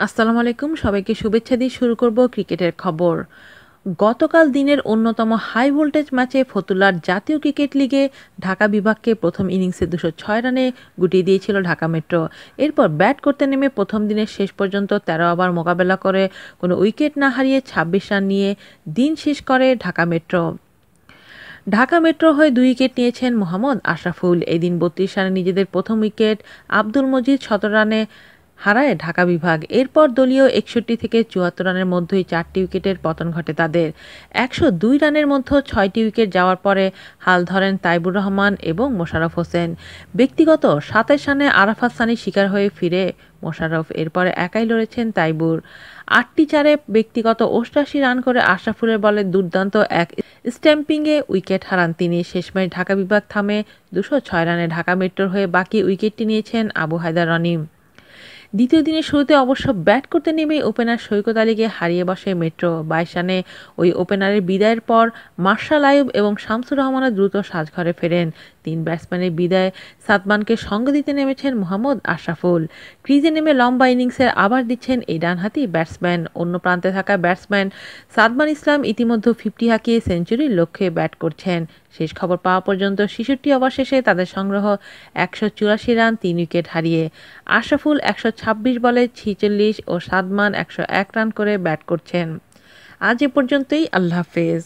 আসসালামু আলাইকুম, সবাইকে শুভেচ্ছা দিয়ে শুরু করব ক্রিকেটের খবর। গতকাল দিনের অন্যতম হাই ভোল্টেজ ম্যাচে ফতুল্লার জাতীয় ক্রিকেট লিগে ঢাকা বিভাগকে প্রথম ইনিংসে 206 রানে গুটিয়ে দিয়েছিল ঢাকা মেট্রো। এরপর ব্যাট করতে নেমে প্রথম দিনের শেষ পর্যন্ত 13 ওভার মোকাবেলা করে কোনো উইকেট না হারিয়ে 26 রান নিয়ে দিন শেষ করে ঢাকা মেট্রো। ঢাকা মেট্রো হয়ে 2 উইকেট নিয়েছেন মোহাম্মদ আশরাফুল। এদিন 32 রানে নিজেদের প্রথম উইকেট আব্দুল মজিদ 17 রানে হারায় ঢাকা বিভাগ। এরপর দলীয় 61 থেকে 74 রানের মধ্যেই 4টি উইকেটের পতন ঘটে তাদের। 102 রানের মধ্যে 6টি উইকেট যাওয়ার পরে হাল ধরেন তাইবুর রহমান এবং মোশাররফ হোসেন। ব্যক্তিগত 27 রানে আরাফাত সানির শিকার হয়ে ফিরে মোশাররফ, এরপরে একাই লড়েছেন তাইবুর। 8টি চারে ব্যক্তিগত 88 রান করে আশরাফুলের বলে দুর্দান্ত এক স্ট্যাম্পিংয়ে উইকেট হারান তিনি। শেষ ম্যাচ ঢাকা বিভাগ থামে 206 রানে। ঢাকা মেট্রোর হয়ে বাকি উইকেটটি নিয়েছেন আবু হায়দার রনিম। দ্বিতীয় দিনের শুরুতে অবশ্য ব্যাট করতে নেমে ওপেনার সৈকত আলীকে হারিয়ে বসে মেট্রো। 22 রানে ওই ওপেনারের বিদায়ের পর মার্শাল আইয়ুব এবং শামসুর রহমানের দ্রুত সাজঘরে ফেরেন। 3 ব্যাটসম্যানের বিদায় সাদমানকে সঙ্গ দিতে নেমেছেন মোহাম্মদ আশরাফুল। ক্রিজে নেমে লম্বা ইনিংসের আবার দিচ্ছেন এই ডানহাতি ব্যাটসম্যান। অন্য প্রান্তে থাকা ব্যাটসম্যান সাদমান ইসলাম ইতিমধ্যে 50 হাঁকিয়ে সেঞ্চুরির লক্ষ্যে ব্যাট করছেন। শেষ খবর পাওয়া পর্যন্ত 66 ওভার শেষে তাদের সংগ্রহ 184 রান 3 উইকেট হারিয়ে। আশরাফুল 126 বলে 46 ও সাদমান 101 রান করে ব্যাট করছেন। আজ এ পর্যন্তই। আল্লাহ হাফেজ।